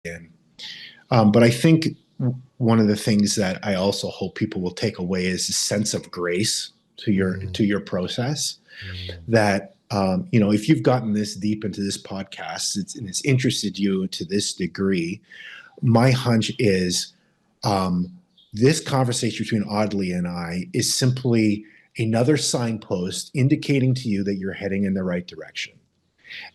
in. But I think one of the things that I also hope people will take away is a sense of grace to your process. That if you've gotten this deep into this podcast, and it's interested you to this degree, my hunch is this conversation between Audley and I is simply another signpost indicating to you that you're heading in the right direction.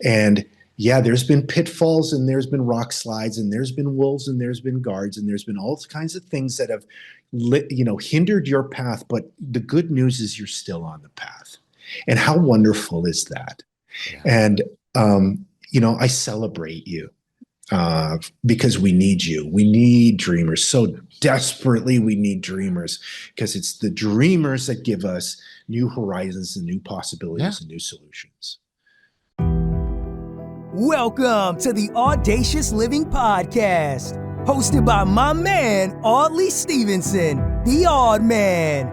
And yeah, there's been pitfalls and there's been rock slides and there's been wolves and there's been guards and there's been all kinds of things that have hindered your path. But the good news is you're still on the path. And how wonderful is that? Yeah. And, I celebrate you because we need you. We need dreamers so desperately. We need dreamers because it's the dreamers that give us new horizons and new possibilities and new solutions. Welcome to the Audacious Living Podcast, hosted by my man, Audley Stevenson, the Odd Man.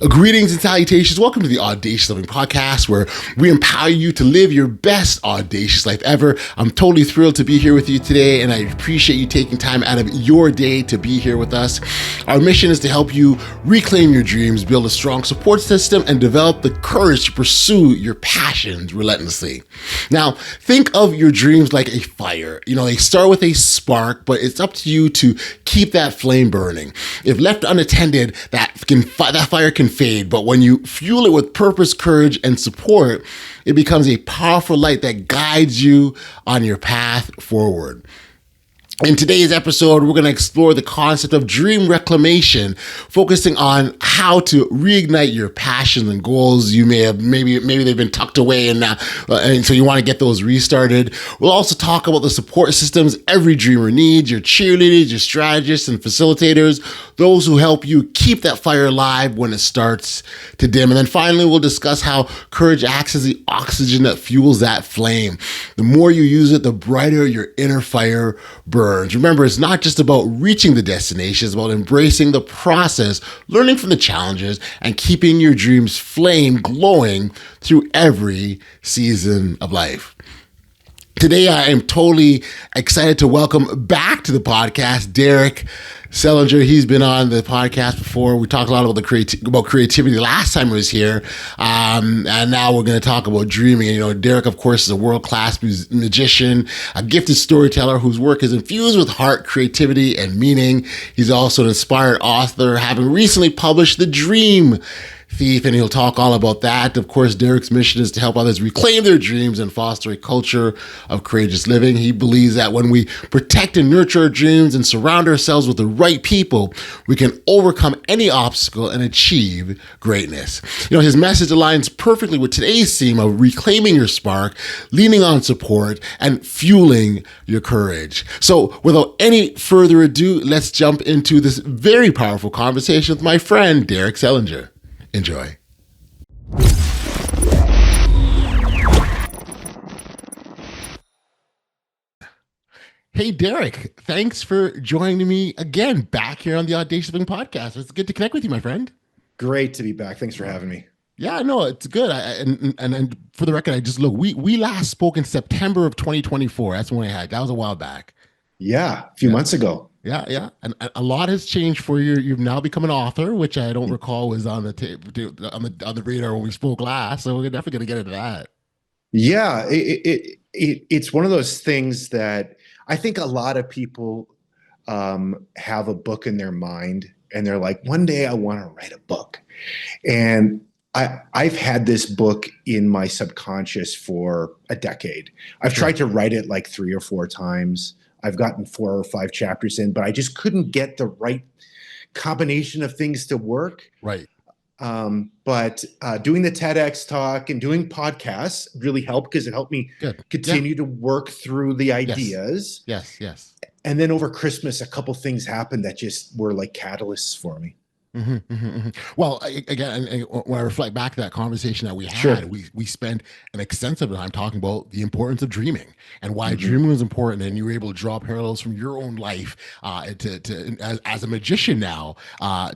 Greetings and salutations. Welcome to the Audacious Living Podcast, where we empower you to live your best audacious life ever. I'm totally thrilled to be here with you today, and I appreciate you taking time out of your day to be here with us. Our mission is to help you reclaim your dreams, build a strong support system, and develop the courage to pursue your passions relentlessly. Now, think of your dreams like a fire. They start with a spark, but it's up to you to keep that flame burning. If left unattended, that fire can fade, but when you fuel it with purpose, courage, and support, it becomes a powerful light that guides you on your path forward. In today's episode, we're going to explore the concept of dream reclamation, focusing on how to reignite your passions and goals. You may have, maybe they've been tucked away and so you want to get those restarted. We'll also talk about the support systems every dreamer needs, your cheerleaders, your strategists and facilitators, those who help you keep that fire alive when it starts to dim. And then finally, we'll discuss how courage acts as the oxygen that fuels that flame. The more you use it, the brighter your inner fire burns. Remember, it's not just about reaching the destination, it's about embracing the process, learning from the challenges, and keeping your dreams flame glowing through every season of life. Today, I am totally excited to welcome back to the podcast Derek Selinger. He's been on the podcast before. We talked a lot about about creativity last time he was here, and now we're going to talk about dreaming. And, Derek, of course, is a world-class magician, a gifted storyteller whose work is infused with heart, creativity, and meaning. He's also an inspired author, having recently published The Dream Thief, and he'll talk all about that. Of course, Derek's mission is to help others reclaim their dreams and foster a culture of courageous living. He believes that when we protect and nurture our dreams and surround ourselves with the right people, we can overcome any obstacle and achieve greatness. His message aligns perfectly with today's theme of reclaiming your spark, leaning on support, and fueling your courage. So without any further ado, let's jump into this very powerful conversation with my friend, Derek Selinger. Enjoy. Hey, Derek, thanks for joining me again back here on the Audacious Living Podcast. It's good to connect with you, my friend. Great to be back. Thanks for having me. Yeah, no, it's good. And for the record, I just look, we last spoke in September of 2024. That's when that was a while back. Yeah, a few months ago. Yeah. And a lot has changed for you. You've now become an author, which I don't recall was on the radar when we spoke last. So we're definitely going to get into that. Yeah, it's one of those things that I think a lot of people have a book in their mind and they're like, one day I want to write a book. And I've had this book in my subconscious for a decade. I've tried to write it like 3 or 4 times. I've gotten 4 or 5 chapters in, but I just couldn't get the right combination of things to work. Right. But doing the TEDx talk and doing podcasts really helped because it helped me continue to work through the ideas. Yes. And then over Christmas, a couple things happened that just were like catalysts for me. Well, again, and when I reflect back to that conversation that we Sure. had, we spent an extensive time talking about the importance of dreaming and why Hmm. dreaming was important, and you were able to draw parallels from your own life to as a magician now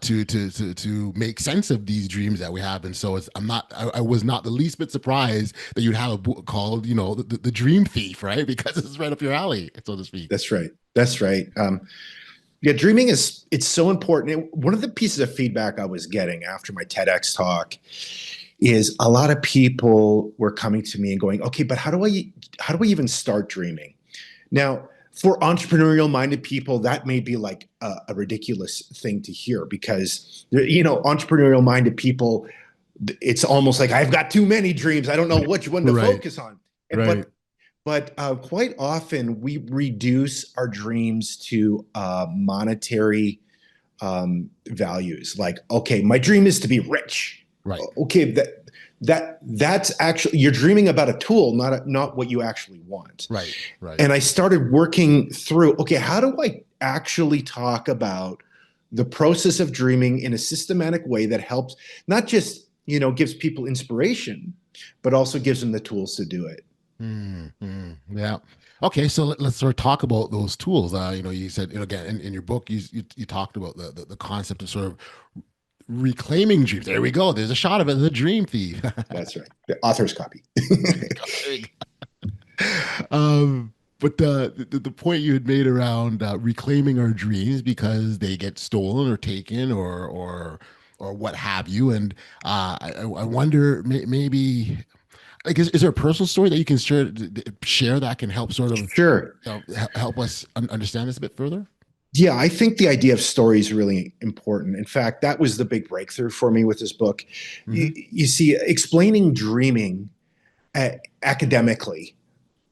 to make sense of these dreams that we have. And so I was not the least bit surprised that you'd have a book called the Dream Thief, right? Because it's right up your alley, so to speak. That's right. That's right. Yeah, dreaming it's so important. And one of the pieces of feedback I was getting after my TEDx talk is a lot of people were coming to me and going, okay, but how do I even start dreaming? Now, for entrepreneurial minded people, that may be like a ridiculous thing to hear because, entrepreneurial minded people, it's almost like I've got too many dreams. I don't know which one to focus on. Right. But quite often we reduce our dreams to monetary values. Like, okay, my dream is to be rich. Right. Okay, that's actually, you're dreaming about a tool, not what you actually want. Right. And I started working through, okay, how do I actually talk about the process of dreaming in a systematic way that helps, not just, gives people inspiration, but also gives them the tools to do it. Yeah. Okay. So let's sort of talk about those tools. You said, again, in your book, you talked about the concept of sort of reclaiming dreams. There we go. There's a shot of it. The Dream Thief. That's right. The author's copy. But the point you had made around reclaiming our dreams because they get stolen or taken or what have you. And I wonder maybe, like, is there a personal story that you can share that can help sort of Sure. Help us understand this a bit further? Yeah, I think the idea of story is really important. In fact, that was the big breakthrough for me with this book. You see, explaining dreaming academically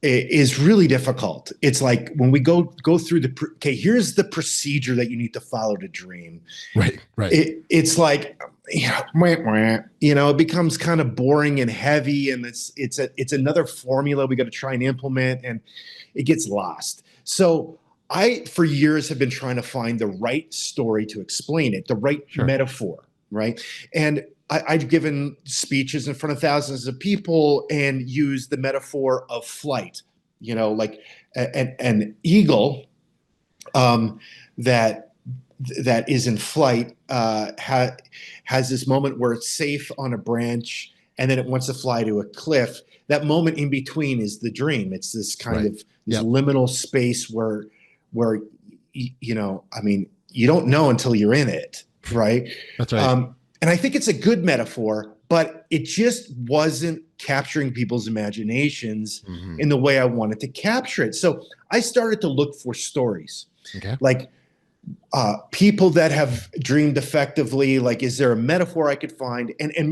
is really difficult. It's like when we go through here's the procedure that you need to follow to dream. Right. It's like, it becomes kind of boring and heavy, and it's another formula we got to try and implement, and it gets lost. So I, for years, have been trying to find the right story to explain it, the right metaphor, right? And I've given speeches in front of thousands of people and used the metaphor of flight, like an eagle that is in flight has this moment where it's safe on a branch and then it wants to fly to a cliff. That moment in between is the dream. It's this kind of this liminal space where you don't know until you're in it, right? That's right. And I think it's a good metaphor, but it just wasn't capturing people's imaginations in the way I wanted to capture it. So I started to look for stories, like people that have dreamed effectively. Like, is there a metaphor I could find? And a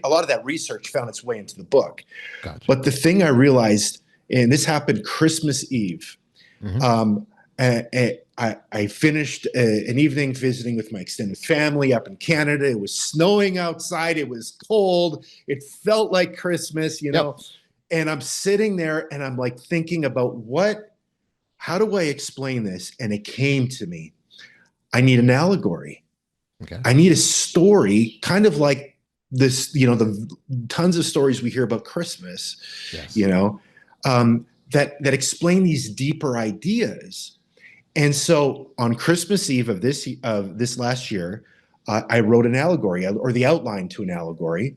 lot of that research found its way into the book. Gotcha. But the thing I realized, and this happened Christmas Eve, I finished an evening visiting with my extended family up in Canada. It was snowing outside. It was cold. It felt like Christmas, and I'm sitting there and I'm like thinking about how do I explain this? And it came to me. I need an allegory. I need a story, kind of like this, the tons of stories we hear about Christmas, that explain these deeper ideas. And so on Christmas Eve of this last year, I wrote an allegory, or the outline to an allegory,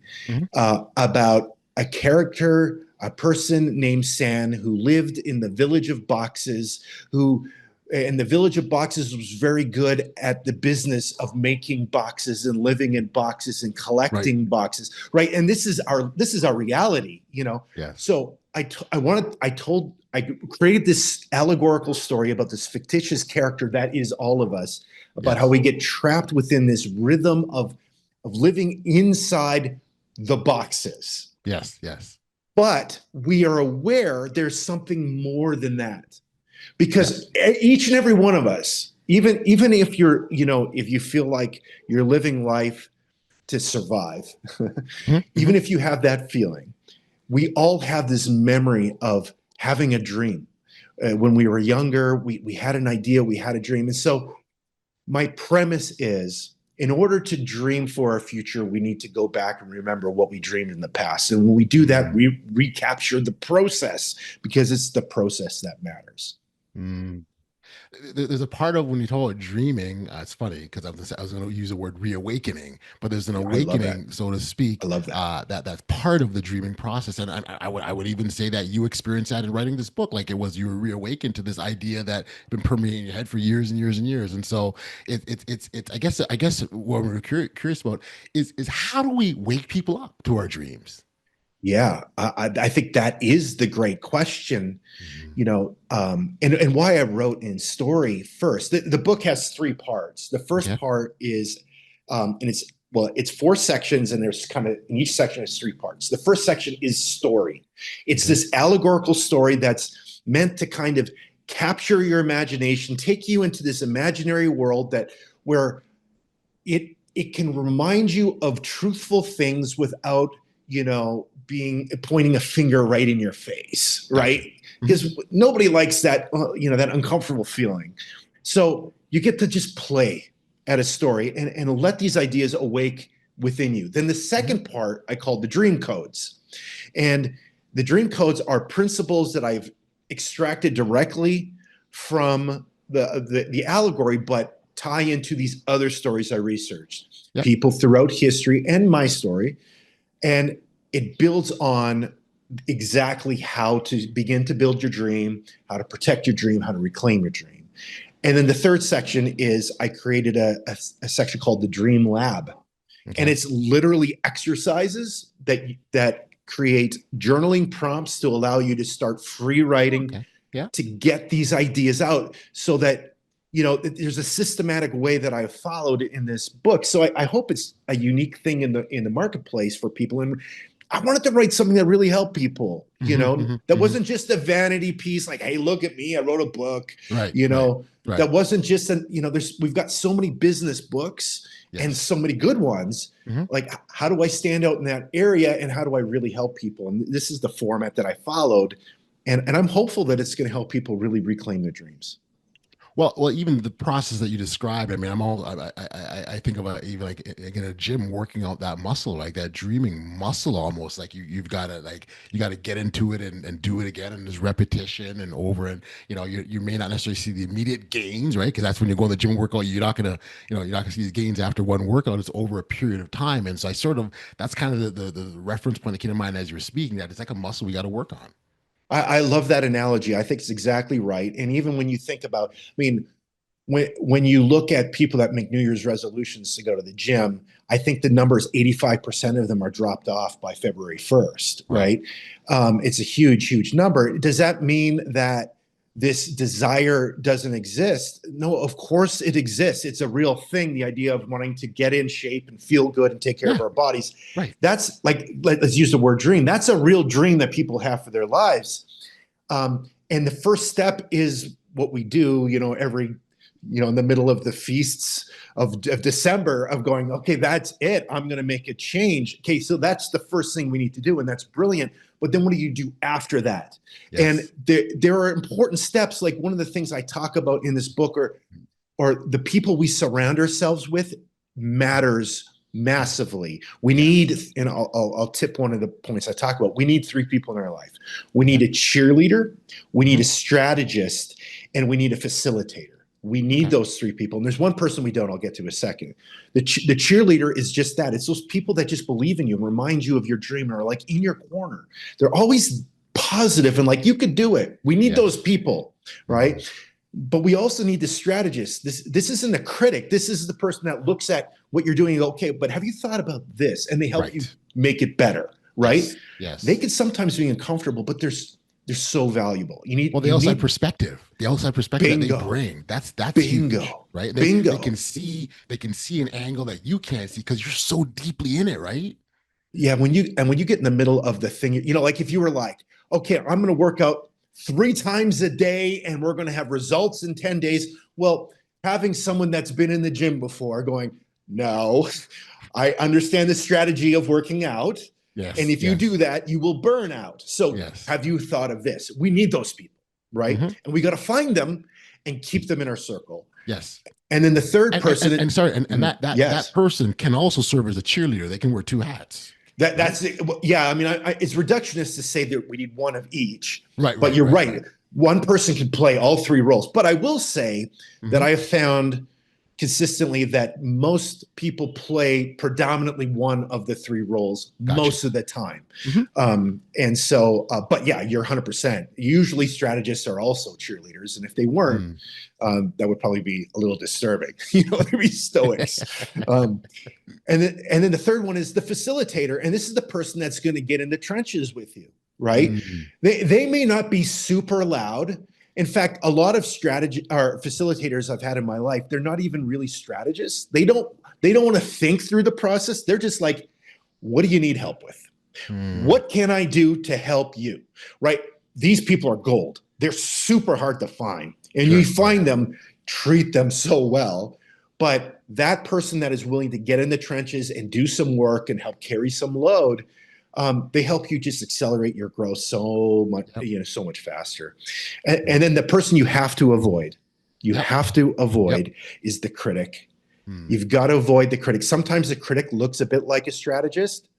about a character, a person named San, who lived in the village of boxes, and the village of boxes was very good at the business of making boxes and living in boxes and collecting boxes, right? And this is our reality, So I created this allegorical story about this fictitious character that is all of us, about how we get trapped within this rhythm of living inside the boxes. Yes. But we are aware there's something more than that, because each and every one of us, even if you're, if you feel like you're living life to survive, even if you have that feeling, we all have this memory of having a dream. When we were younger, we had an idea, we had a dream. And so my premise is in order to dream for our future, we need to go back and remember what we dreamed in the past. And when we do that, we recapture the process, because it's the process that matters. Mm. There's a part of when you talk about dreaming, it's funny because I was going to use the word reawakening, but there's an awakening, so to speak. I love that. That's part of the dreaming process, and I would even say that you experienced that in writing this book, like it was you were reawakened to this idea that been permeating your head for years and years and years. And so it's I guess what we're curious about is how do we wake people up to our dreams? Yeah, I think that is the great question, and why I wrote in story first. The book has 3 parts. The first part is, and it's 4 sections, and there's kind of, in each section is 3 parts. The first section is story. It's this allegorical story that's meant to kind of capture your imagination, take you into this imaginary world where it can remind you of truthful things without, pointing a finger right in your face, right? Because nobody likes that, that uncomfortable feeling. So you get to just play at a story and let these ideas awake within you. Then the second part I call the dream codes. And the dream codes are principles that I've extracted directly from the allegory, but tie into these other stories I researched. Yep. People throughout history and my story. And it builds on exactly how to begin to build your dream, how to protect your dream, how to reclaim your dream. And then the third section is I created a section called the Dream Lab. Okay. And it's literally exercises that create journaling prompts to allow you to start free writing to get these ideas out, so that there's a systematic way that I've followed in this book. So I hope it's a unique thing in the marketplace for people. And I wanted to write something that really helped people, that wasn't just a vanity piece like, hey, look at me, I wrote a book, right. That wasn't just we've got so many business books and so many good ones. Like, how do I stand out in that area, and how do I really help people? And this is the format that I followed. And I'm hopeful that it's going to help people really reclaim their dreams. Well, even the process that you described, I mean, I think about even like in a gym, working out that muscle, like that dreaming muscle, almost like you've got to get into it and do it again, and there's repetition and over, and you may not necessarily see the immediate gains, right? Because that's when you go in the gym workout, you're not gonna see these gains after one workout. It's over a period of time, and so that's kind of the reference point that came to mind as you were speaking, that it's like a muscle we got to work on. I love that analogy. I think it's exactly right. And even when you think about, when you look at people that make New Year's resolutions to go to the gym, I think the number is 85% of them are dropped off by February 1st, right? It's a huge, huge number. Does that mean that this desire doesn't exist? No, of course it exists. It's a real thing. The idea of wanting to get in shape and feel good and take care of our bodies. Right. That's like, let's use the word dream. That's a real dream that people have for their lives. And the first step is what we do, every, in the middle of the feasts of December, of going, okay, that's it. I'm going to make a change. Okay. So that's the first thing we need to do. And that's brilliant. But then what do you do after that? Yes. And there are important steps. Like, one of the things I talk about in this book or the people we surround ourselves with matters massively. We need, and I'll tip one of the points I talk about. We need 3 people in our life. We need a cheerleader, we need a strategist, and we need a facilitator. We need those 3 people. And there's one person we don't. I'll get to in a second. The cheerleader is just that. It's those people that just believe in you and remind you of your dream, and are like in your corner. They're always positive and like, you could do it. We need those people, right? But we also need the strategist. This isn't a critic. This is the person that looks at what you're doing and go, okay, but have you thought about this? And they help you make it better, right? Yes. They can sometimes be uncomfortable, but they're so valuable. You need the outside perspective. The outside perspective that they bring. That's bingo, huge, right? They can see an angle that you can't see because you're so deeply in it, right? Yeah. When you get in the middle of the thing, like if you were like, okay, I'm going to work out 3 times a day and we're going to have results in 10 days. Well, having someone that's been in the gym before going, no, I understand the strategy of working out. Yes, and if you do that, you will burn out. So have you thought of this? We need those people, right? And we got to find them and keep them in our circle. Yes. And then the third person, that person can also serve as a cheerleader. They can wear two hats. That's it. Yeah. I mean, it's reductionist to say that we need one of each. Right. But you're right. One person can play all three roles. But I will say that I have found consistently that most people play predominantly one of the three roles most of the time. And so, but yeah, you're 100%. Usually strategists are also cheerleaders. And if they weren't, that would probably be a little disturbing. They'd be stoics. And then the third one is the facilitator. And this is the person that's going to get in the trenches with you, right? They may not be super loud. In fact, a lot of strategy or facilitators I've had in my life, they're not even really strategists. They don't want to think through the process. They're just like, what do you need help with? What can I do to help you? Right? These people are gold. They're super hard to find. And you find them, treat them so well. But that person that is willing to get in the trenches and do some work and help carry some load, they help you just accelerate your growth so much, so much faster. And then the person you have to avoid, is the critic. You've got to avoid the critic. Sometimes the critic looks a bit like a strategist,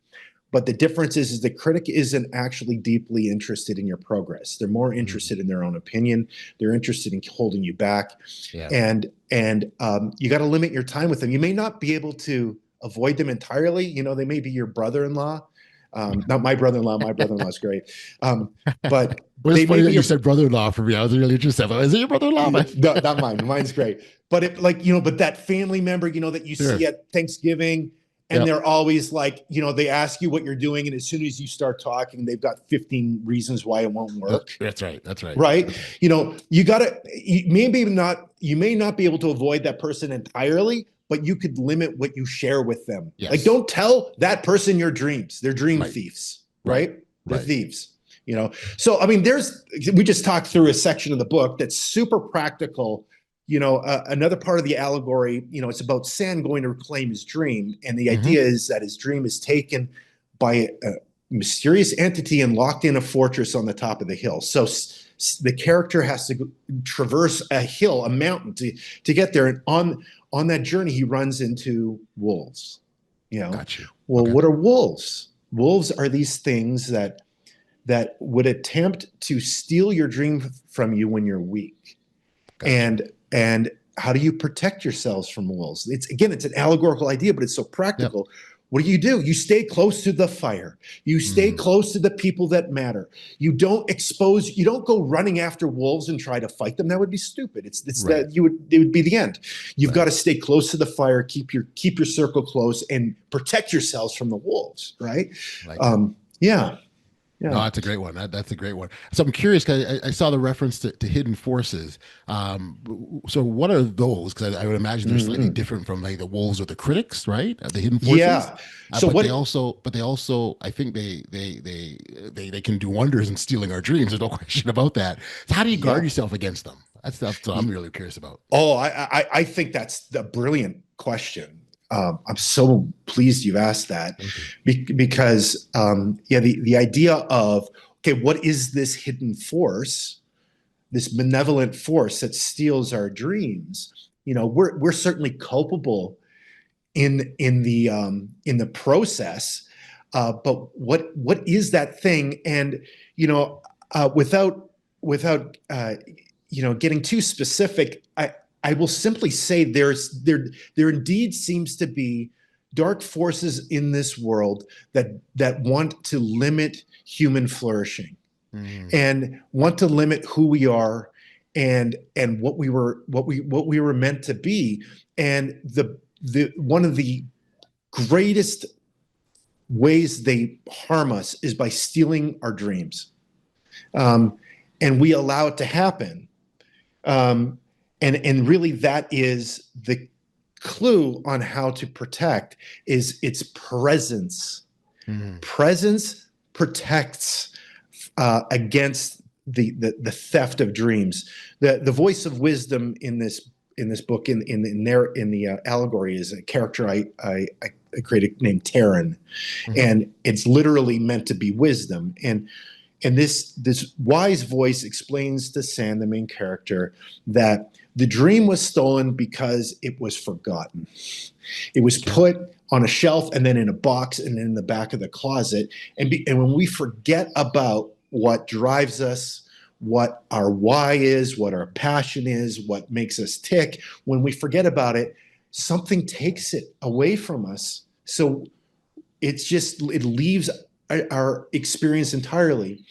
but the difference is the critic isn't actually deeply interested in your progress. They're more interested in their own opinion. They're interested in holding you back. And you got to limit your time with them. You may not be able to avoid them entirely. They may be your brother-in-law. Not my brother-in-law. My brother-in-law is great. But it's funny that you said brother-in-law for me. I was really interested. Is it your brother-in-law? No, not mine. Mine's great. But but that family member, that you see at Thanksgiving, and they're always like, they ask you what you're doing, and as soon as you start talking, they've got 15 reasons why it won't work. That's right. Right. You may not be able to avoid that person entirely, but you could limit what you share with them. Yes. Like, don't tell that person your dreams. They're dream thieves, right? They're thieves, So, I mean, we just talked through a section of the book that's super practical. Another part of the allegory, it's about San going to reclaim his dream. And the idea is that his dream is taken by a mysterious entity and locked in a fortress on the top of the hill. So the character has to traverse a hill, a mountain to get there. And on that journey, he runs into wolves. Gotcha. Well, what are wolves? Wolves are these things that would attempt to steal your dream from you when you're weak. Gotcha. And how do you protect yourselves from wolves? It's an allegorical idea, but it's so practical. What do? You stay close to the fire. You stay close to the people that matter. You don't go running after wolves and try to fight them. That would be stupid. It would be the end. You've got to stay close to the fire, keep your circle close, and protect yourselves from the wolves, right? Yeah. No, that's a great one. That's a great one. So I'm curious because I saw the reference to hidden forces. So what are those? Because I would imagine they're slightly different from like the wolves or the critics, right? The hidden forces. Yeah. So they also, I think they can do wonders in stealing our dreams. There's no question about that. So how do you guard yourself against them? That's what I'm really curious about. Oh, I think that's the brilliant question. I'm so pleased you've asked that because the idea of, what is this hidden force, this benevolent force that steals our dreams? We're certainly culpable in the process, but what is that thing? And without getting too specific, I will simply say there indeed seems to be dark forces in this world that want to limit human flourishing and want to limit who we are and what we were meant to be. And the one of the greatest ways they harm us is by stealing our dreams, and we allow it to happen. And really that is the clue on how to protect is its presence. Presence protects against the theft of dreams. The voice of wisdom in this book in the allegory is a character I created named Taryn, and it's literally meant to be wisdom. And And this wise voice explains to Sam, the main character, that the dream was stolen because it was forgotten. It was put on a shelf and then in a box and in the back of the closet. And when we forget about what drives us, what our why is, what our passion is, what makes us tick, when we forget about it, something takes it away from us. So it leaves our experience entirely.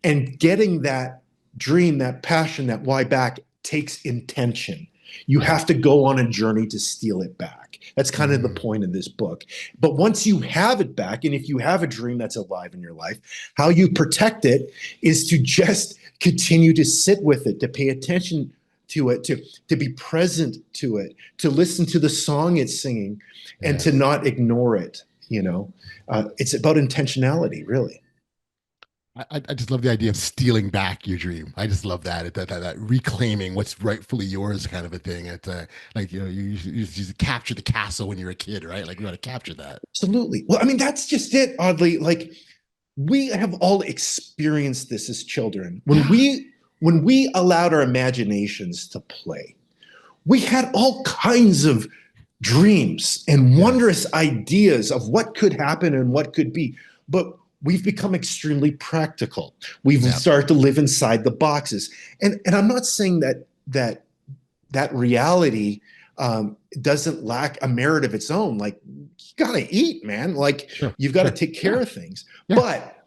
And getting that dream, that passion, that why back takes intention. You have to go on a journey to steal it back. That's kind of the point of this book. But once you have it back, and if you have a dream that's alive in your life, how you protect it is to just continue to sit with it, to pay attention to it, to be present to it, to listen to the song it's singing, and to not ignore it. It's about intentionality, really. I just love the idea of stealing back your dream. I just love that reclaiming what's rightfully yours kind of a thing. It's like, you capture the castle when you're a kid, right? Like, you want to capture that. Absolutely. Well, I mean, that's just it, oddly. Like, we have all experienced this as children. When we allowed our imaginations to play, we had all kinds of dreams and wondrous ideas of what could happen and what could be. But we've become extremely practical. We've started to live inside the boxes. And I'm not saying that reality doesn't lack a merit of its own. Like, you gotta eat, man. Like, you've got to take care of things. But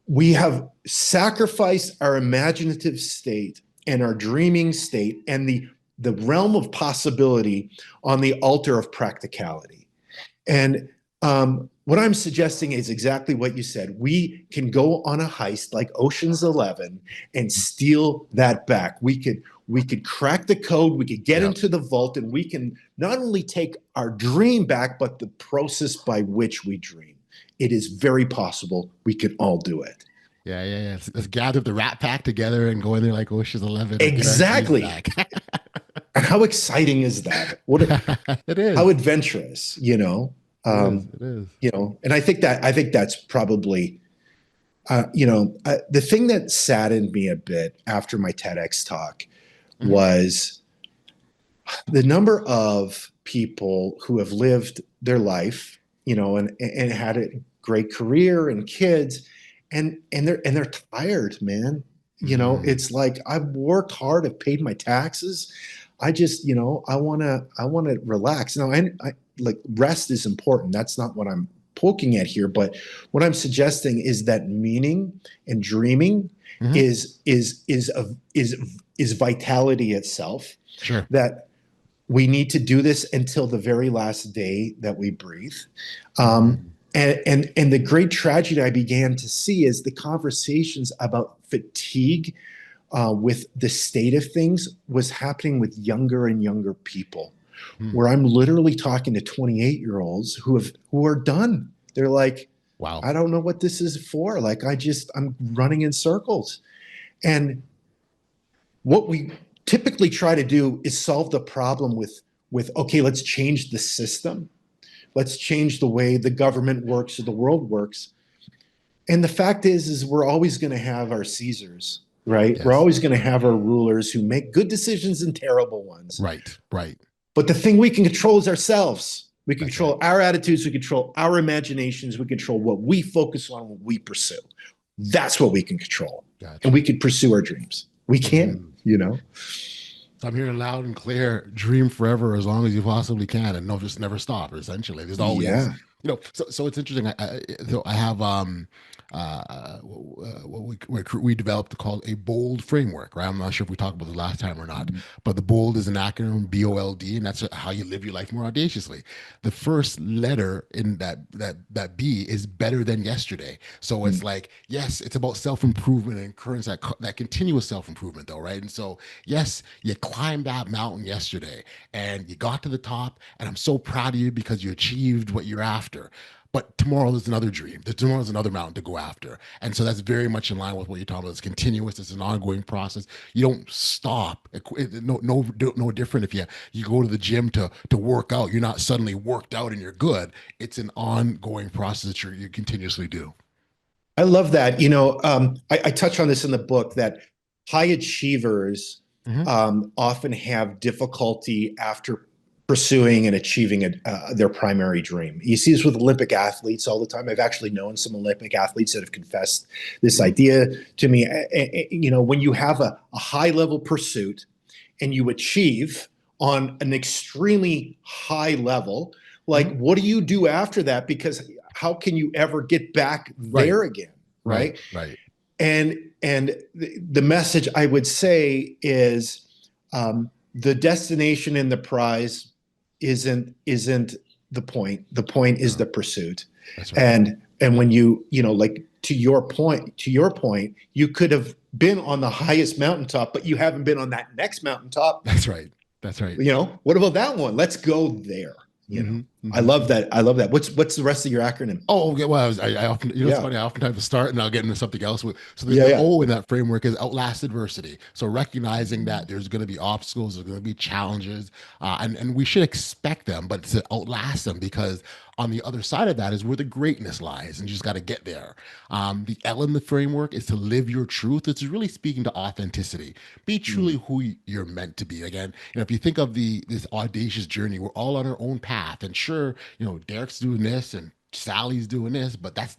we have sacrificed our imaginative state and our dreaming state and the realm of possibility on the altar of practicality. And what I'm suggesting is exactly what you said. We can go on a heist like Ocean's 11 and steal that back. We could crack the code. We could get into the vault, and we can not only take our dream back, but the process by which we dream. It is very possible. We can all do it. Yeah. Let's gather the Rat Pack together and go in there like Ocean's 11. Exactly. And how exciting is that? It is. How adventurous, It is. And I think that's probably, the thing that saddened me a bit after my TEDx talk was the number of people who have lived their life, and had a great career and kids, and they're tired, man. It's like, I've worked hard, I've paid my taxes. I just, I want to relax. Now, I like, rest is important. That's not what I'm poking at here. But what I'm suggesting is that meaning and dreaming is vitality itself. Sure. That we need to do this until the very last day that we breathe. And the great tragedy I began to see is the conversations about fatigue with the state of things was happening with younger and younger people, where I'm literally talking to 28-year-olds who are done. They're like, wow, I don't know what this is for. Like, I'm running in circles. And what we typically try to do is solve the problem with okay, let's change the system. Let's change the way the government works or the world works. And the fact is we're always going to have our Caesars, right? Yes. We're always going to have our rulers who make good decisions and terrible ones. Right. But the thing we can control is ourselves. We can control our attitudes. We control our imaginations. We control what we focus on, what we pursue. That's what we can control. Gotcha. And we can pursue our dreams. We can, So I'm hearing loud and clear, dream forever as long as you possibly can, and just never stop, essentially. There's always, so it's interesting. I have what we developed called a BOLD framework, right? I'm not sure if we talked about it last time or not, but the BOLD is an acronym, BOLD, and that's how you live your life more audaciously. The first letter in that B is better than yesterday. So it's like, yes, it's about self-improvement and encourage that continuous self-improvement though, right? And so, yes, you climbed that mountain yesterday and you got to the top, and I'm so proud of you because you achieved what you're after. But tomorrow there's another dream. Tomorrow's another mountain to go after. And so that's very much in line with what you're talking about. It's continuous. It's an ongoing process. You don't stop. No different if you go to the gym to work out. You're not suddenly worked out and you're good. It's an ongoing process that you continuously do. I love that. I touch on this in the book that high achievers often have difficulty after pursuing and achieving their primary dream. You see this with Olympic athletes all the time. I've actually known some Olympic athletes that have confessed this idea to me. When you have a high level pursuit and you achieve on an extremely high level, like what do you do after that? Because how can you ever get back there again? Right. And the message I would say is the destination and the prize isn't the point. The point is the pursuit. That's right. And when like to your point, you could have been on the highest mountaintop, but you haven't been on that next mountaintop. That's right. What about that one? Let's go there. I love that. What's the rest of your acronym? Oh, okay. Well, I often, it's funny. I oftentimes start and I'll get into something else. So the O in that framework is outlast adversity. So recognizing that there's going to be obstacles, there's going to be challenges, and we should expect them, but to outlast them, because on the other side of that is where the greatness lies, and you just got to get there. The L in the framework is to live your truth. It's really speaking to authenticity. Be truly who you're meant to be. Again, if you think of this audacious journey, we're all on our own path, and sure, Derek's doing this and Sally's doing this, but that's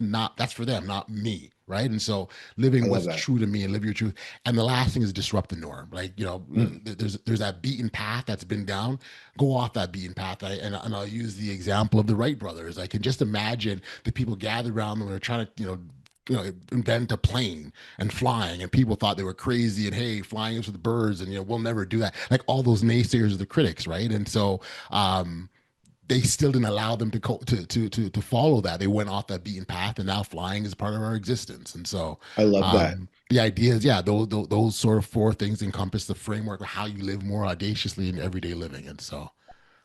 for them, not me, right? And so living what's true to me and live your truth. And the last thing is disrupt the norm. Like, there's that beaten path that's been down. Go off that beaten path. And I'll use the example of the Wright brothers. I can just imagine the people gathered around them and are trying to, invent a plane and flying, and people thought they were crazy, and hey, flying is with the birds, and we'll never do that. Like all those naysayers are the critics, right? And so they still didn't allow them to follow that. They went off that beaten path, and now flying is part of our existence. And so I love that. The idea is, those sort of four things encompass the framework of how you live more audaciously in everyday living. And so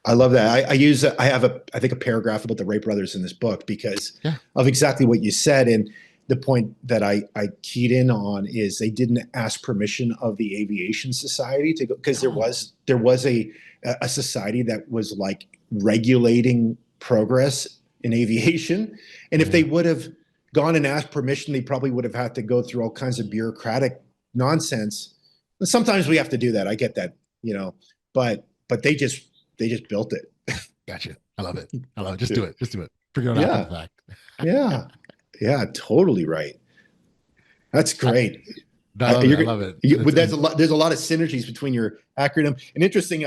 I love that. I have a paragraph about the Wright brothers in this book because of exactly what you said. And the point that I keyed in on is they didn't ask permission of the Aviation Society to go, because there was a society that was like regulating progress in aviation. And if they would have gone and asked permission, they probably would have had to go through all kinds of bureaucratic nonsense. And sometimes we have to do that. I get that, but they just built it. Gotcha. I love it. Just do it. Figure it out after the fact. Yeah, totally right. That's great. I love it. There's a lot of synergies between your acronym. And interesting,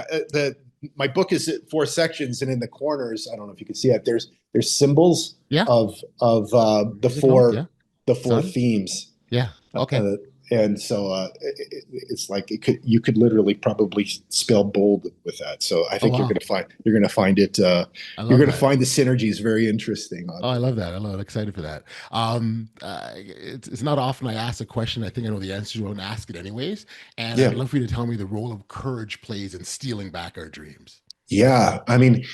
my book is 4 sections, and in the corners, I don't know if you can see that, there's symbols of the four themes. Yeah. Okay. And so it's like you could literally probably spell bold with that. So I think you're going to find it. You're going to find the synergies very interesting. I love that. I'm excited for that. It's not often I ask a question I think I know the answer to, and ask it anyways. And I'd love for you to tell me the role of courage plays in stealing back our dreams. Yeah, I mean,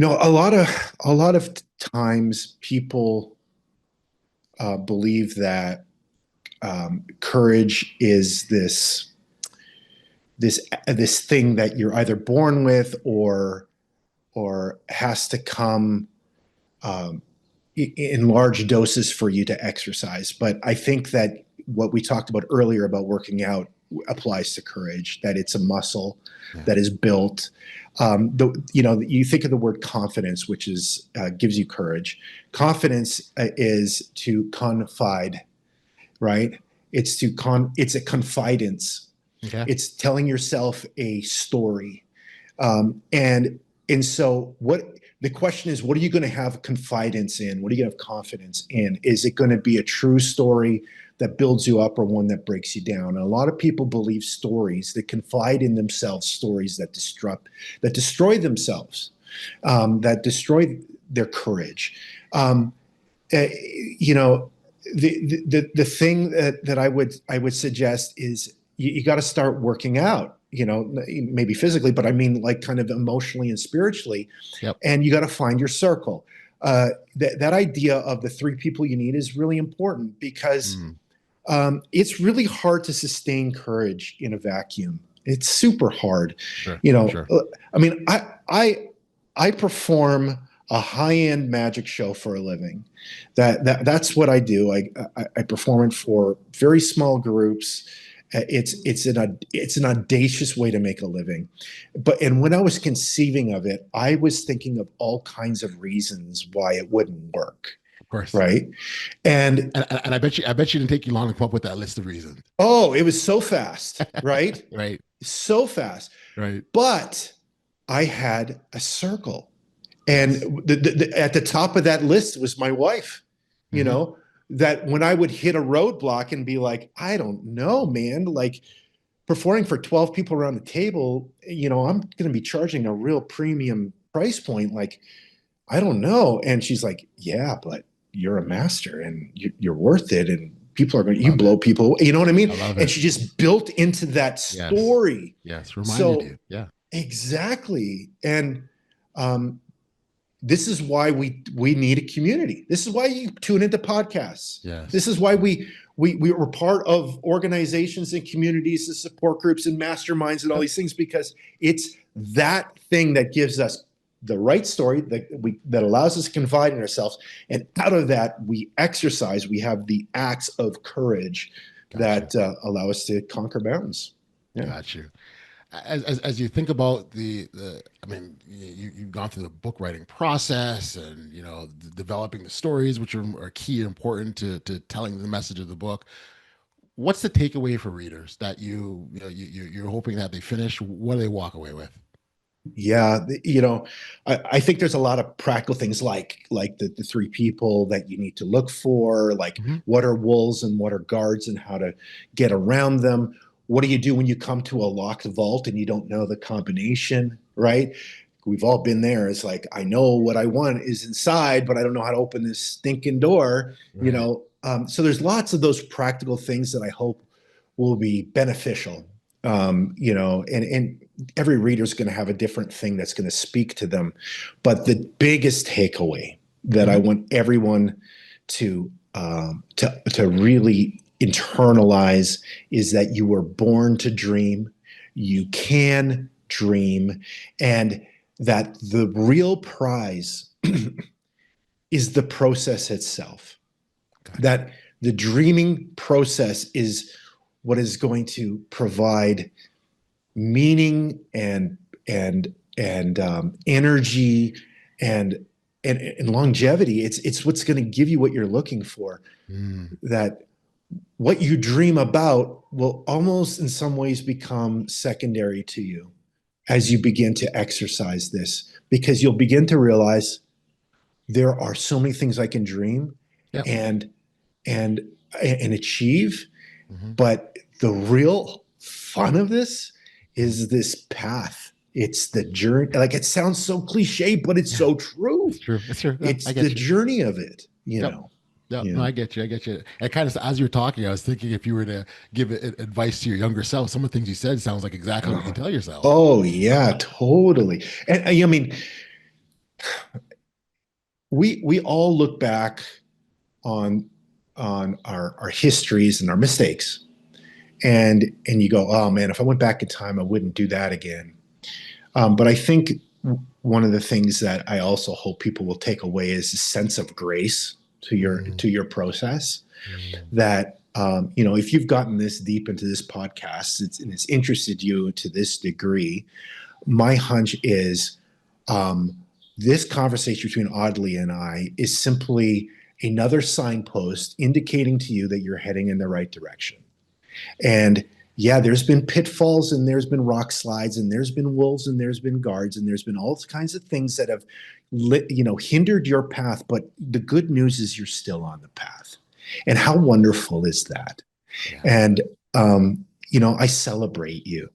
a lot of times people believe that courage is this thing that you're either born with or has to come in large doses for you to exercise. But I think that what we talked about earlier about working out applies to courage, that it's a muscle that is built. You think of the word confidence, which is gives you courage. Confidence is to confide. Right? It's a confidence. Okay. It's telling yourself a story. And so the question is, what are you going to have confidence in? What are you going to have confidence in? Is it going to be a true story that builds you up or one that breaks you down? And a lot of people believe stories that confide in themselves, stories that destroy themselves, that destroy their courage. The thing that I would suggest is you got to start working out, maybe physically, but I mean like kind of emotionally and spiritually. Yep. And you got to find your circle. That idea of the 3 people you need is really important because it's really hard to sustain courage in a vacuum. It's super hard. Sure. Sure. I mean, I perform a high-end magic show for a living. That's what I do. I perform it for very small groups. It's an audacious way to make a living. And when I was conceiving of it, I was thinking of all kinds of reasons why it wouldn't work. Of course. Right. And I bet you didn't take you long to come up with that list of reasons. oh, it was so fast, right? Right. So fast. Right. But I had a circle. And at the top of that list was my wife, you know, that when I would hit a roadblock and be like, I don't know, man, like performing for 12 people around the table, you know, I'm going to be charging a real premium price point. Like, I don't know. And she's like, yeah, but you're a master and you're worth it. And people are going to, you blow people, you know what I mean? And she just built into that story. Yes. Reminded you. Yeah. Exactly. And, this is why we need a community. This is why you tune into podcasts. Yes. This is why we're part of organizations and communities and support groups and masterminds and all these things, because it's that thing that gives us the right story that allows us to confide in ourselves. And out of that, we exercise. We have the acts of courage that allow us to conquer mountains. Yeah. Got you. As you think about I mean, you've gone through the book writing process and, you know, developing the stories, which are key and important to telling the message of the book. What's the takeaway for readers that you're hoping that they finish? What do they walk away with? Yeah, you know, I think there's a lot of practical things like the three people that you need to look for, like what are wolves and what are guards and how to get around them. What do you do when you come to a locked vault and you don't know the combination, right? We've all been there. It's like, I know what I want is inside, but I don't know how to open this stinking door, you know? So there's lots of those practical things that I hope will be beneficial, you know, and every reader's going to have a different thing that's going to speak to them. But the biggest takeaway that I want everyone to really internalize is that you were born to dream, you can dream, and that the real prize is the process itself. That the dreaming process is what is going to provide meaning and energy and longevity. It's what's going to give you what you're looking for. That what you dream about will almost in some ways become secondary to you as you begin to exercise this, because you'll begin to realize there are so many things I can dream and achieve. But the real fun of this is this path. It's the journey. Like, it sounds so cliche, but it's so true. It's true. It's true. It's the journey of it, you know. Yeah, no, I get you. And kind of as you're talking, I was thinking if you were to give advice to your younger self, some of the things you said sounds like exactly what you tell yourself. Oh yeah, totally. And I mean, we all look back on our histories and our mistakes, and you go, oh man, if I went back in time, I wouldn't do that again. But I think one of the things that I also hope people will take away is a sense of grace to your process. That you know, if you've gotten this deep into this podcast and it's interested you to this degree, my hunch is this conversation between Audley and I is simply another signpost indicating to you that you're heading in the right direction. And yeah, there's been pitfalls and there's been rock slides and there's been wolves and there's been guards and there's been all kinds of things that have hindered your path. But the good news is you're still on the path. And how wonderful is that? Yeah. And, you know, I celebrate you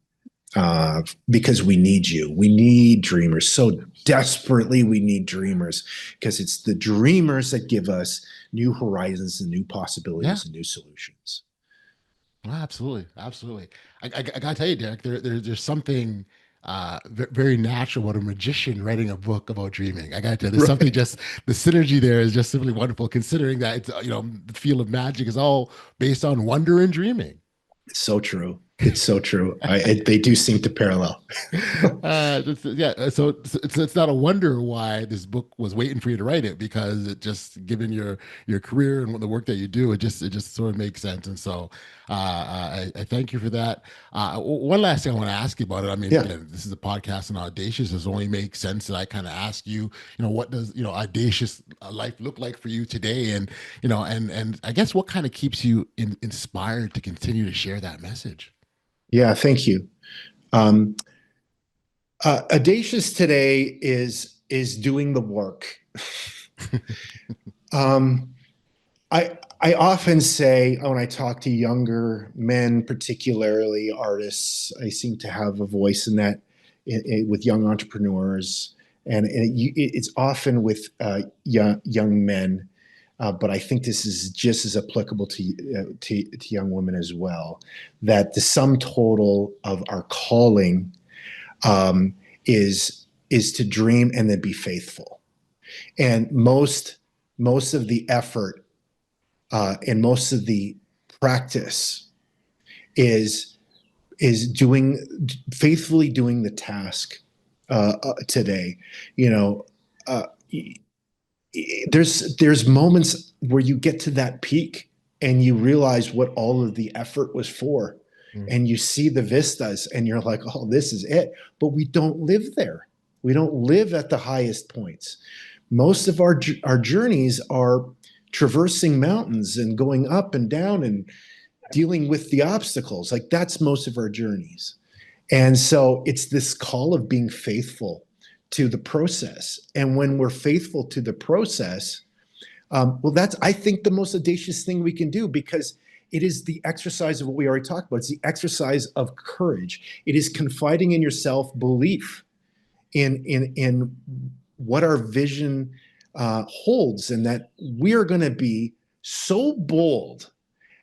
because we need you. We need dreamers so desperately. We need dreamers because it's the dreamers that give us new horizons and new possibilities and new solutions. Absolutely. Absolutely. I gotta tell you, Derek, there's something very natural about a magician writing a book about dreaming. I gotta tell you, there's something just, the synergy there is just simply wonderful, considering that it's, you know, the field of magic is all based on wonder and dreaming. It's so true. It's so true. They do seem to parallel. Yeah, so it's not a wonder why this book was waiting for you to write it, because it just, given your career and the work that you do, it just sort of makes sense. And so I thank you for that. One last thing I want to ask you about it. I mean, Yeah. again, this is a podcast on Audacious. It only makes sense that I kind of ask you, what does audacious life look like for you today, and and I guess what kind of keeps you inspired to continue to share that message. Yeah. Thank you. Audacious today is doing the work. I often say, when I talk to younger men, particularly artists, I seem to have a voice in that with young entrepreneurs, and it's often with young men. But I think this is just as applicable to young women as well. That the sum total of our calling is to dream and then be faithful. And most of the effort and most of the practice is faithfully doing the task today. There's moments where you get to that peak and you realize what all of the effort was for, and you see the vistas and you're like, oh, this is it. But we don't live there. We don't live at the highest points. Most of our journeys are traversing mountains and going up and down and dealing with the obstacles. Like, that's most of our journeys. And so it's this call of being faithful to the process. And when we're faithful to the process, well, that's, I think, the most audacious thing we can do, because it is the exercise of what we already talked about. It's the exercise of courage. It is confiding in yourself, belief in what our vision holds, and that we're going to be so bold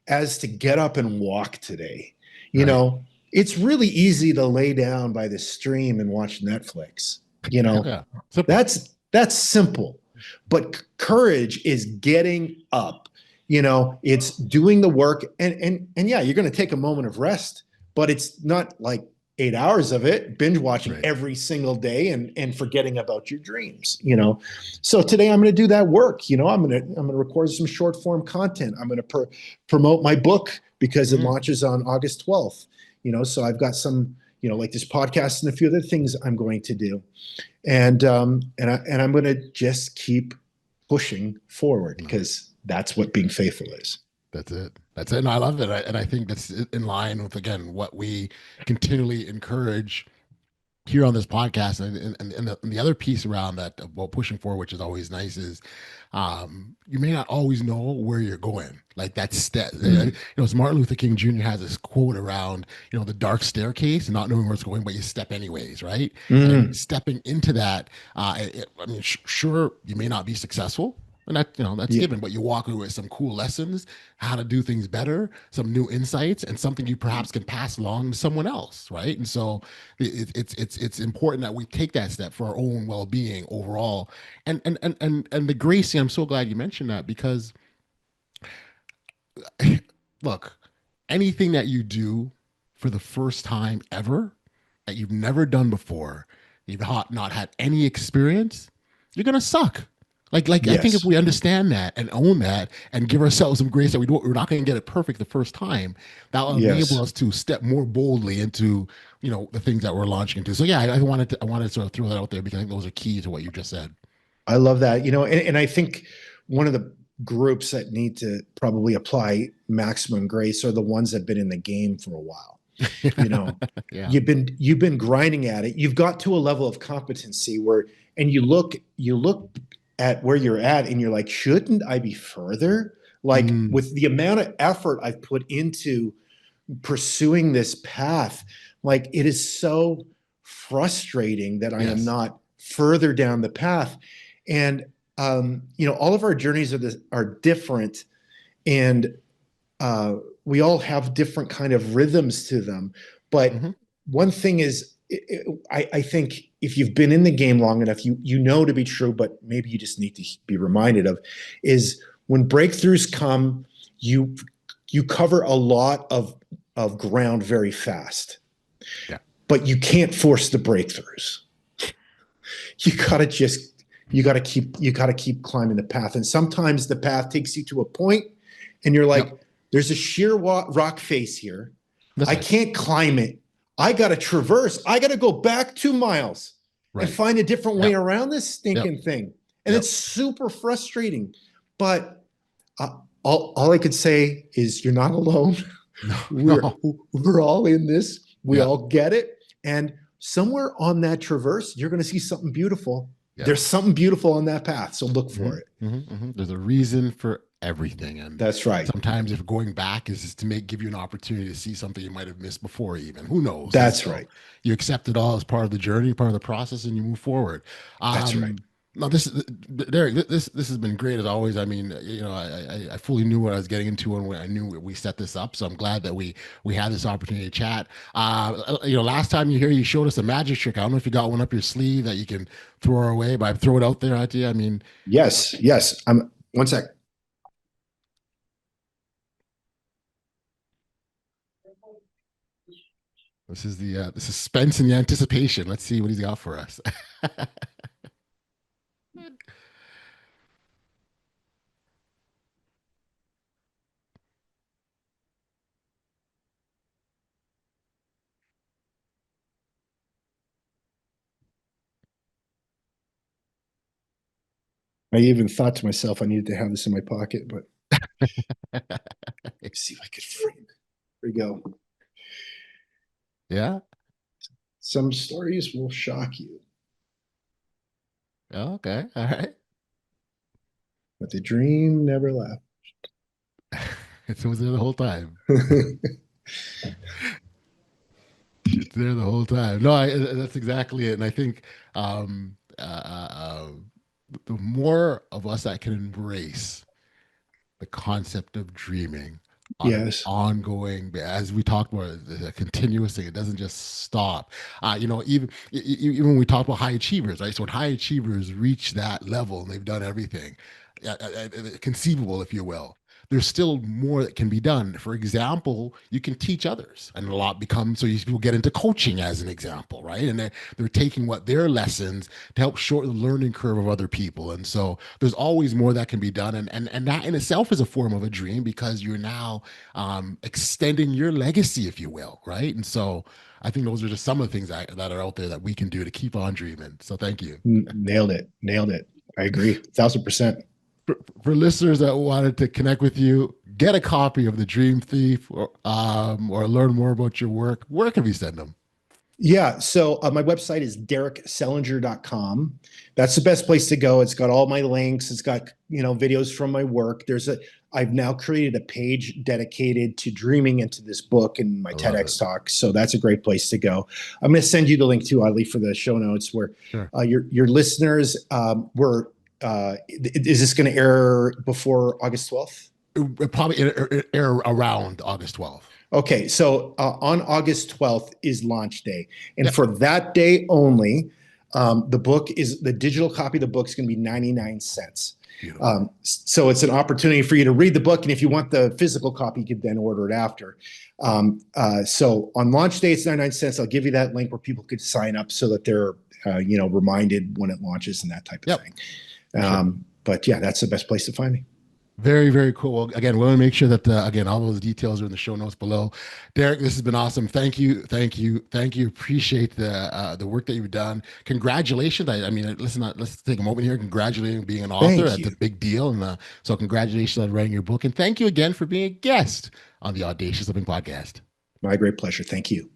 as to get up and walk today. It's really easy to lay down by the stream and watch Netflix. Yeah. That's simple. But courage is getting up. It's doing the work, and yeah, you're going to take a moment of rest, but it's not like 8 hours of it, binge watching every single day and forgetting about your dreams. So today I'm going to do that work. I'm going to record some short form content. I'm going to promote my book, because it launches on August 12th. So I've got some, like this podcast and a few other things I'm going to do. And I'm going to just keep pushing forward, because that's what being faithful is. That's it. And I love it. And I think that's in line with, again, what we continually encourage here on this podcast. And the other piece around that about pushing forward, which is always nice, is you may not always know where you're going. Like that's Martin Luther King Jr. has this quote around, the dark staircase and not knowing where it's going, but you step anyways, right? And stepping into that, sure, you may not be successful. And that's given, but you walk away with some cool lessons, how to do things better, some new insights, and something you perhaps can pass along to someone else, right? And so it's important that we take that step for our own well-being overall. And the Gracie, I'm so glad you mentioned that, because look, anything that you do for the first time ever, that you've never done before, you've not had any experience, you're gonna suck. Like yes. I think if we understand that and own that and give ourselves some grace that we're not going to get it perfect the first time, that will enable us to step more boldly into, the things that we're launching into. So yeah, I wanted to sort of throw that out there, because I think those are key to what you just said. I love that. And I think one of the groups that need to probably apply maximum grace are the ones that have been in the game for a while. Yeah. You've been grinding at it. You've got to a level of competency and you look at where you're at and you're like, shouldn't I be further? Like with the amount of effort I've put into pursuing this path, like it is so frustrating that I am not further down the path. And, all of our journeys are different, and we all have different kind of rhythms to them. But one thing is, I think if you've been in the game long enough, you know to be true, but maybe you just need to be reminded of, is when breakthroughs come, you cover a lot of of ground very fast. Yeah. But you can't force the breakthroughs. You gotta keep climbing the path. And sometimes the path takes you to a point and you're like, there's a sheer rock face here. I can't climb it. I gotta traverse. I gotta go back 2 miles and find a different way around this stinking thing. And it's super frustrating. But all I could say is you're not alone. We're all in this. We all get it. And somewhere on that traverse, you're going to see something beautiful. Yeah. There's something beautiful on that path. So look for it. There's a reason for everything. And that's right. Sometimes if going back is just to give you an opportunity to see something you might have missed before even. Who knows? That's right. You accept it all as part of the journey, part of the process, and you move forward. That's right. No, Derek, this has been great as always. I mean, I fully knew what I was getting into when I knew we set this up. So I'm glad that we had this opportunity to chat. Last time you showed us a magic trick. I don't know if you got one up your sleeve that you can throw our way, but I throw it out there at you. I mean, yes. One sec. This is the suspense and the anticipation. Let's see what he's got for us. I even thought to myself I needed to have this in my pocket, but let's see if I could frame it. There we go. Yeah. Some stories will shock you. Oh, okay. All right. But the dream never left. It was there the whole time. It's there the whole time. No, that's exactly it. And I think the more of us that can embrace the concept of dreaming on ongoing, as we talked about, a continuous thing, it doesn't just stop. Even when we talk about high achievers, right? So when high achievers reach that level and they've done everything conceivable, if you will, there's still more that can be done. For example, you can teach others, and a lot becomes, so people get into coaching as an example, right? And they're taking their lessons to help shorten the learning curve of other people. And so there's always more that can be done. And that in itself is a form of a dream, because you're now extending your legacy, if you will, right? And so I think those are just some of the things that are out there that we can do to keep on dreaming. So thank you. Nailed it. I agree. 1,000%. For listeners that wanted to connect with you, get a copy of The Dream Thief, or learn more about your work, where can we send them? Yeah. So my website is derekselinger.com. That's the best place to go. It's got all my links. It's got, videos from my work. I've now created a page dedicated to dreaming into this book and my TEDx talk. So that's a great place to go. I'm going to send you the link too, Audley, for the show notes where your listeners is this going to air before August 12th? It probably air around August 12th. Okay, so on August 12th is launch day. And for that day only, the digital copy of the book is going to be 99 cents. So it's an opportunity for you to read the book. And if you want the physical copy, you can then order it after. So on launch day, it's 99 cents. I'll give you that link where people could sign up so that they're, reminded when it launches and that type of thing. But yeah, that's the best place to find me. Very, very cool. Well, again, we want to make sure that all those details are in the show notes below. Derek, this has been awesome. Thank you. Appreciate the work that you've done. Congratulations. I mean, let's take a moment here. Congratulating being an author. That's a big deal. And so congratulations on writing your book. And thank you again for being a guest on the Audacious Living Podcast. My great pleasure. Thank you.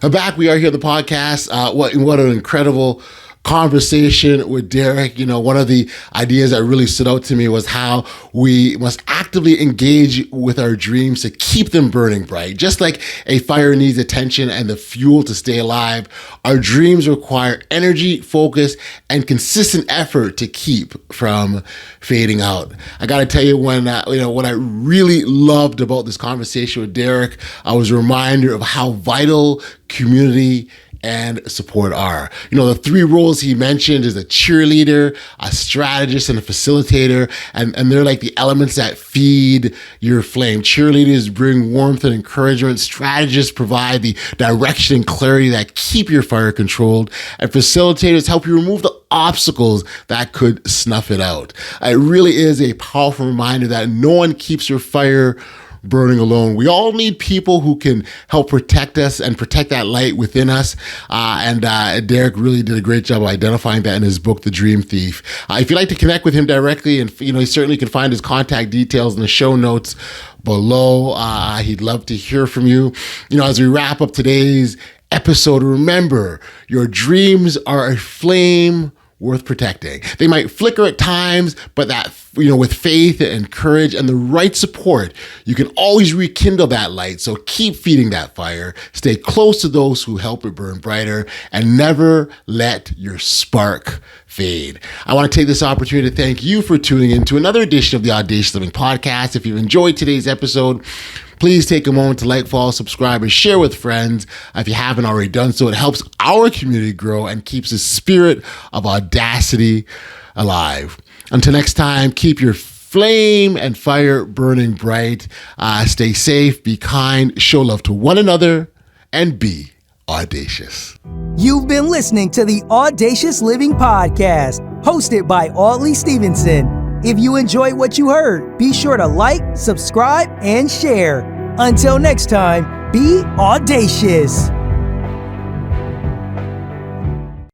Back, we are here on the podcast. What an incredible conversation with Derek. One of the ideas that really stood out to me was how we must actively engage with our dreams to keep them burning bright. Just like a fire needs attention and the fuel to stay alive, our dreams require energy, focus, and consistent effort to keep from fading out. I got to tell you, what I really loved about this conversation with Derek, I was a reminder of how vital community and support are. The 3 roles he mentioned is a cheerleader, a strategist, and a facilitator. And they're like the elements that feed your flame. Cheerleaders bring warmth and encouragement. Strategists provide the direction and clarity that keep your fire controlled. And facilitators help you remove the obstacles that could snuff it out. It really is a powerful reminder that no one keeps your fire burning alone. We all need people who can help protect us and protect that light within us. And Derek really did a great job of identifying that in his book, The Dream Thief. If you'd like to connect with him directly, and you certainly can find his contact details in the show notes below. He'd love to hear from you. As we wrap up today's episode, remember, your dreams are a flame worth protecting. They might flicker at times, but that, with faith and courage and the right support, you can always rekindle that light. So keep feeding that fire, stay close to those who help it burn brighter, and never let your spark fade. I want to take this opportunity to thank you for tuning in to another edition of the Audacious Living Podcast. If you enjoyed today's episode, please take a moment to like, follow, subscribe, and share with friends. If you haven't already done so, it helps our community grow and keeps the spirit of audacity alive. Until next time, keep your flame and fire burning bright. Stay safe, be kind, show love to one another, and be audacious. You've been listening to the Audacious Living Podcast, hosted by Audacious Stevenson. If you enjoyed what you heard, be sure to like, subscribe, and share. Until next time, be audacious.